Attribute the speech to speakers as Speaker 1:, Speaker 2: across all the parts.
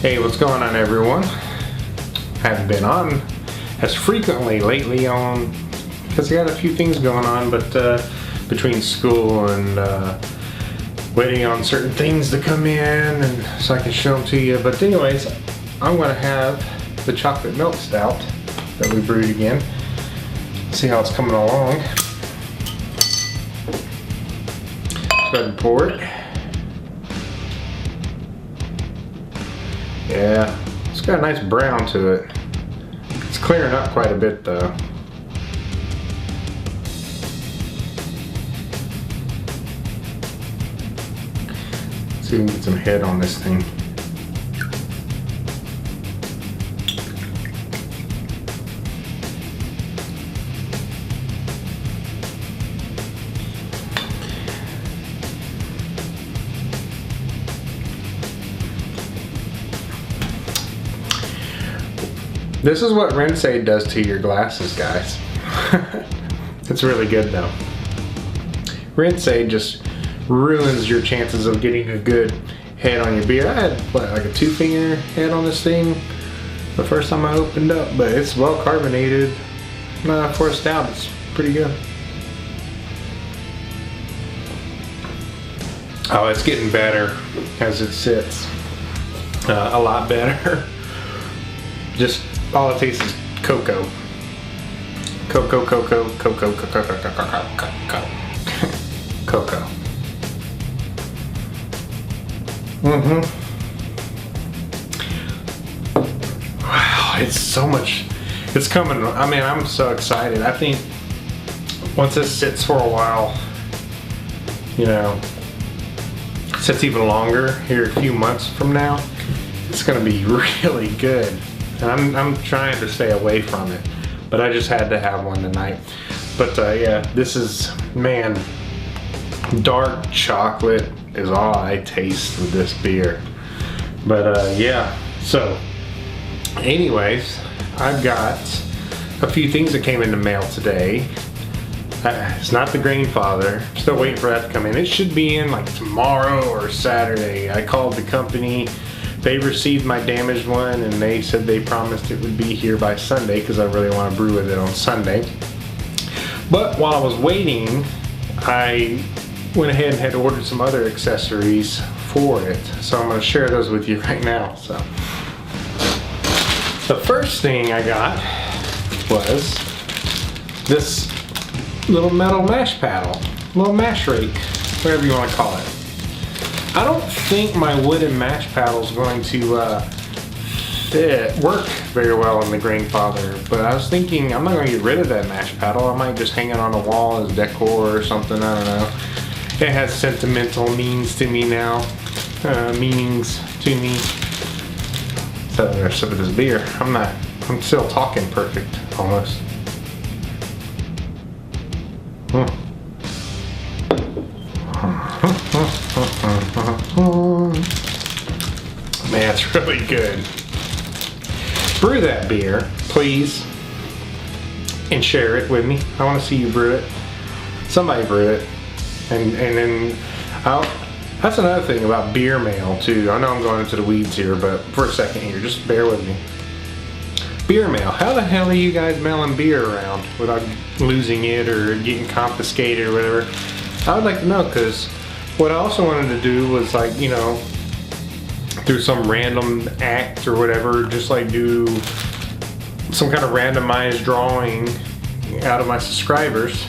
Speaker 1: Hey, what's going on, everyone? Haven't been on as frequently lately because I got a few things going on, but between school and waiting on certain things to come in and so I can show them to you. But anyways, I'm going to have the chocolate milk stout that we brewed again. See how it's coming along. Go ahead and pour it. Yeah, it's got a nice brown to it. It's clearing up quite a bit though. Let's see if we can get some head on this thing. This is what Rinse-Aid does to your glasses, guys. It's really good though. Rinse-Aid just ruins your chances of getting a good head on your beer. I had what, like a 2-finger head on this thing the first time I opened up, but it's well carbonated. For a stout, it's pretty good. Oh, it's getting better as it sits. A lot better. Just all it tastes is cocoa. Cocoa. Wow, it's so much. It's coming. I mean, I'm so excited. I think once this sits for a while, you know, sits even longer here a few months from now, it's gonna be really good. And I'm trying to stay away from it, but I just had to have one tonight. But yeah, this is, man, dark chocolate is all I taste with this beer. But yeah, so anyways, I've got a few things that came in the mail today. It's not the Grainfather. I'm still waiting for that to come in. It should be in like tomorrow or Saturday. I called the company. They received my damaged one and they said they promised it would be here by Sunday because I really want to brew with it on Sunday. But while I was waiting, I went ahead and had ordered some other accessories for it. So I'm going to share those with you right now. So the first thing I got was this little metal mash paddle, little mash rake, whatever you want to call it. I don't think my wooden mash paddle is going to work very well in the Grainfather, but I was thinking I'm not going to get rid of that mash paddle. I might just hang it on the wall as decor or something. I don't know. It has sentimental meanings to me now. So there's some of this beer. I'm still talking perfect almost. Man, it's really good. Brew that beer, please, and share it with me. I want to see you brew it. Somebody brew it, and then that's another thing about beer mail too. I know I'm going into the weeds here, but for a second here, just bear with me. Beer mail. How the hell are you guys mailing beer around without losing it or getting confiscated or whatever? I would like to know, because what I also wanted to do was, like, you know, do some random act or whatever, just like do some kind of randomized drawing out of my subscribers,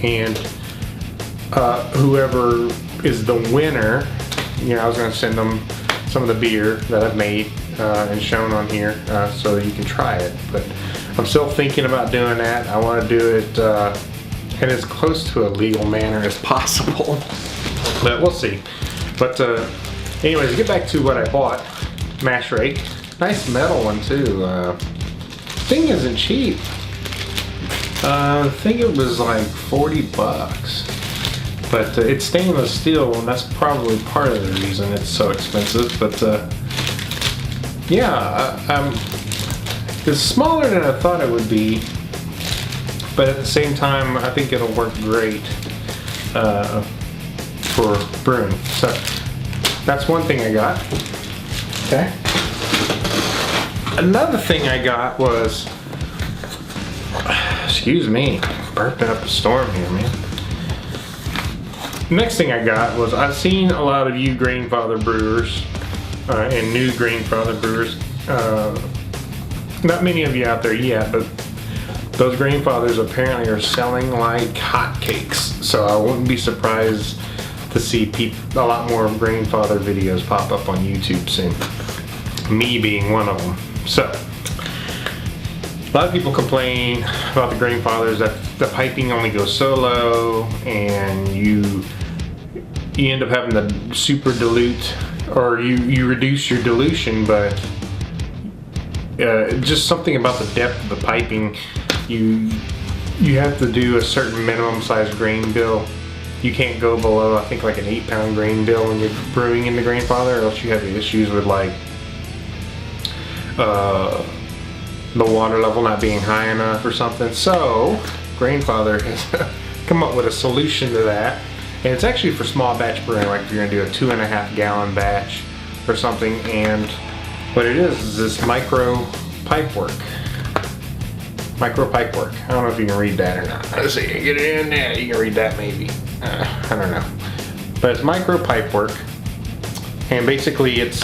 Speaker 1: and whoever is the winner, you know, I was going to send them some of the beer that I've made and shown on here so that you can try it. But I'm still thinking about doing that. I want to do it in as close to a legal manner as possible, but we'll see. But anyways, get back to what I bought. Mash rake, nice metal one too. Thing isn't cheap. I think it was like 40 bucks, but it's stainless steel, and that's probably part of the reason it's so expensive. But yeah, it's smaller than I thought it would be, but at the same time, I think it'll work great for brewing. So that's one thing I got. Okay. Another thing I got was, excuse me, burping up a storm here, man. Next thing I got was, I've seen a lot of you Grainfather brewers and new Grainfather brewers. Not many of you out there yet, but those Grainfathers apparently are selling like hotcakes. So I wouldn't be surprised to see a lot more Grainfather videos pop up on YouTube soon. Me being one of them. So, a lot of people complain about the Grainfathers that the piping only goes so low, and you end up having to super dilute, or you reduce your dilution, but just something about the depth of the piping. You have to do a certain minimum size grain bill. You can't go below, I think, like an 8-pound grain bill when you're brewing in the Grainfather, or else you have issues with like the water level not being high enough or something. So Grainfather has come up with a solution to that, and it's actually for small batch brewing, like if you're gonna do a 2.5 gallon batch or something. And what it is this micro pipe work. I don't know if you can read that or not. Let's see, get it in there. You can read that maybe. I don't know. But it's micro pipe work, and basically it's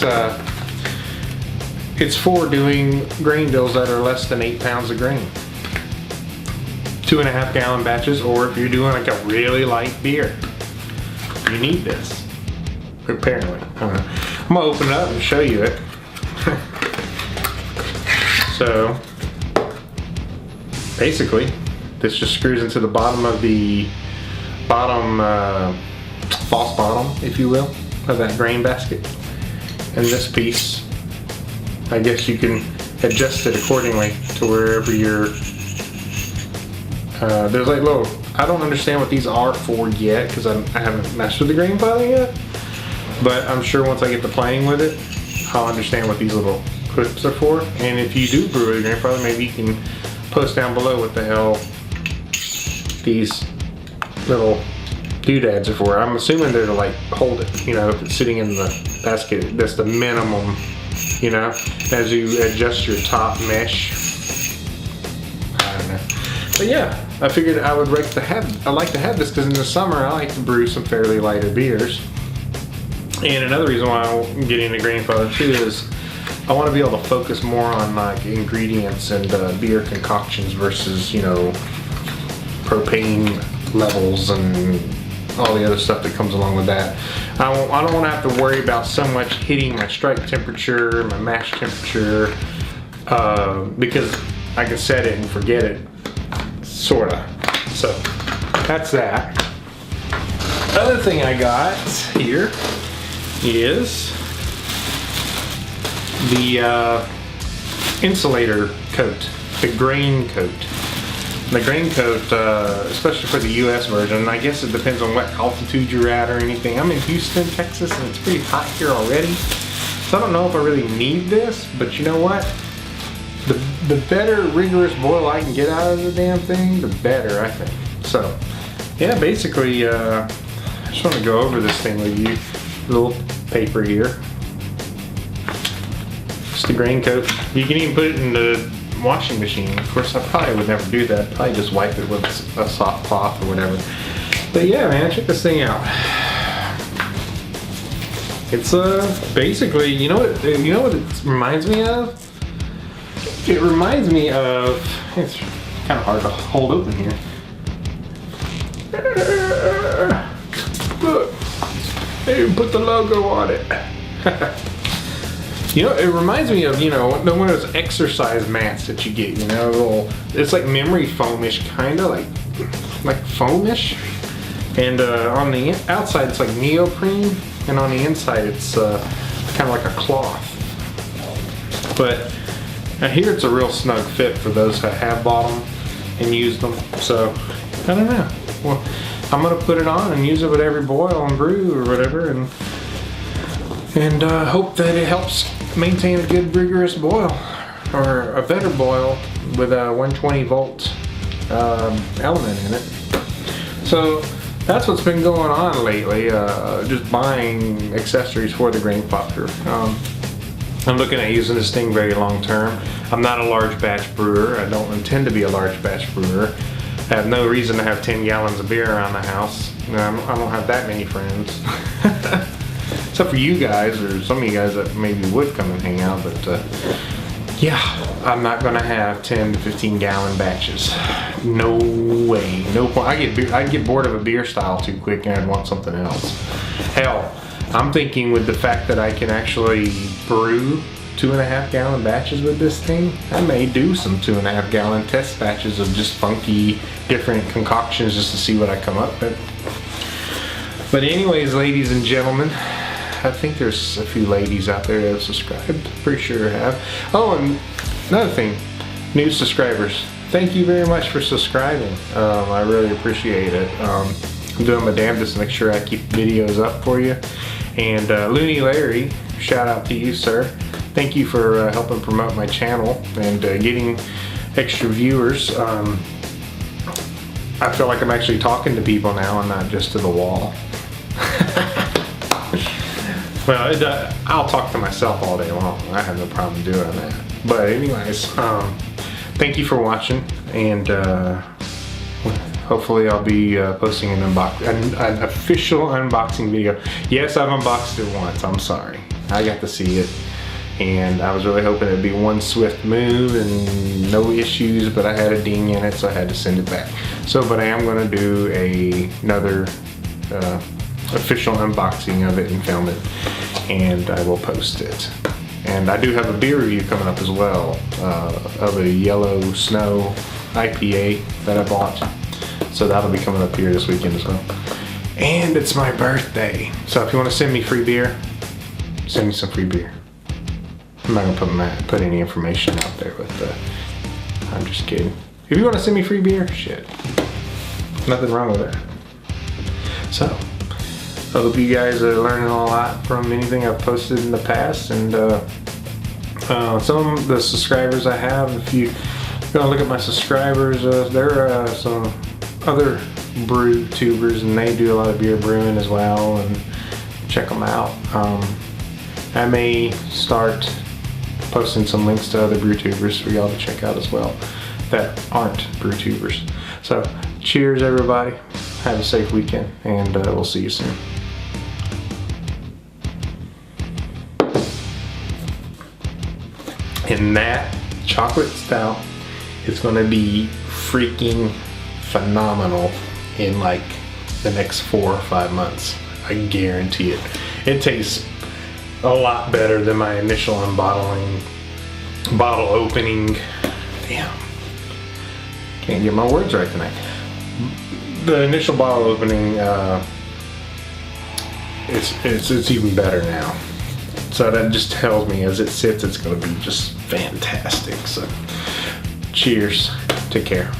Speaker 1: for doing grain bills that are less than 8 pounds of grain. 2.5 gallon batches, or if you're doing like a really light beer, you need this. Apparently, I don't know. I'm gonna open it up and show you it. So basically, this just screws into the bottom of the false bottom, if you will, of that grain basket. And this piece, I guess you can adjust it accordingly to wherever you're. There's like little. I don't understand what these are for yet, because I haven't messed with the Grainfather yet. But I'm sure once I get to playing with it, I'll understand what these little clips are for. And if you do brew with a Grainfather, maybe you can post down below what the hell these little doodads are for. I'm assuming they're to like hold it, you know, if it's sitting in the basket. That's the minimum, you know, as you adjust your top mesh. I don't know. But yeah, I figured I would like to have this because in the summer I like to brew some fairly lighter beers. And another reason why I'm getting a Grainfather too is I want to be able to focus more on like ingredients and beer concoctions versus, you know, propane levels and all the other stuff that comes along with that. I don't want to have to worry about so much hitting my strike temperature, my mash temperature, because I can set it and forget it, sorta. So that's that. Other thing I got here is the insulator coat, the grain coat. The grain coat, especially for the US version, I guess it depends on what altitude you're at or anything. I'm in Houston, Texas, and it's pretty hot here already. So I don't know if I really need this, but you know what? The better rigorous boil I can get out of the damn thing, the better, I think. So, yeah, basically, I just want to go over this thing with you. Little paper here. Just the grain coat. You can even put it in the washing machine. Of course, I probably would never do that. Probably just wipe it with a soft cloth or whatever. But yeah, man, check this thing out. It's basically, you know what it reminds me of? It reminds me of, it's kind of hard to hold open here. Look, they even put the logo on it. You know, it reminds me of, you know, one of those exercise mats that you get, you know, it's like memory foamish, kind of like foamish. And on the outside it's like neoprene, and on the inside it's kind of like a cloth. But here it's a real snug fit for those that have bought them and used them. So, I don't know. Well, I'm gonna put it on and use it with every boil and brew or whatever, and hope that it helps maintain a good rigorous boil, or a better boil with a 120 volt element in it. So that's what's been going on lately, just buying accessories for the Grainfather. I'm looking at using this thing very long term. I'm not a large batch brewer. I don't intend to be a large batch brewer. I have no reason to have 10 gallons of beer around the house. I don't have that many friends. Except for you guys, or some of you guys that maybe would come and hang out, but yeah, I'm not gonna have 10 to 15 gallon batches. No way, no point. I'd get bored of a beer style too quick and I'd want something else. Hell, I'm thinking with the fact that I can actually brew 2.5 gallon batches with this thing, I may do some 2.5 gallon test batches of just funky, different concoctions just to see what I come up with. But anyways, ladies and gentlemen, I think there's a few ladies out there that have subscribed. Pretty sure have. Oh, and another thing, new subscribers. Thank you very much for subscribing. I really appreciate it. I'm doing my damnedest to make sure I keep videos up for you. And Looney Larry, shout out to you, sir. Thank you for helping promote my channel and getting extra viewers. I feel like I'm actually talking to people now and not just to the wall. Well, I'll talk to myself all day long. I have no problem doing that. But anyways, thank you for watching, and hopefully I'll be posting an official unboxing video. Yes, I've unboxed it once. I'm sorry. I got to see it, and I was really hoping it'd be one swift move and no issues, but I had a ding in it, so I had to send it back. So, but I am going to do another official unboxing of it and film it, and I will post it. And I do have a beer review coming up as well of a Yellow Snow IPA that I bought. So that'll be coming up here this weekend as well. And it's my birthday. So if you want to send me free beer, send me some free beer. I'm not gonna put any information out there with I'm just kidding. If you want to send me free beer, shit. Nothing wrong with that. So, I hope you guys are learning a lot from anything I've posted in the past, and some of the subscribers I have, if you go look at my subscribers, there are some other brew tubers, and they do a lot of beer brewing as well, and check them out. I may start posting some links to other brew tubers for y'all to check out as well that aren't brew tubers. So cheers everybody, have a safe weekend, and we'll see you soon. And that chocolate stout is going to be freaking phenomenal in like the next 4 or 5 months. I guarantee it. It tastes a lot better than my initial bottle opening. Damn, can't get my words right tonight. The initial bottle opening, it's even better now. So that just tells me as it sits, it's going to be just fantastic. So cheers, take care.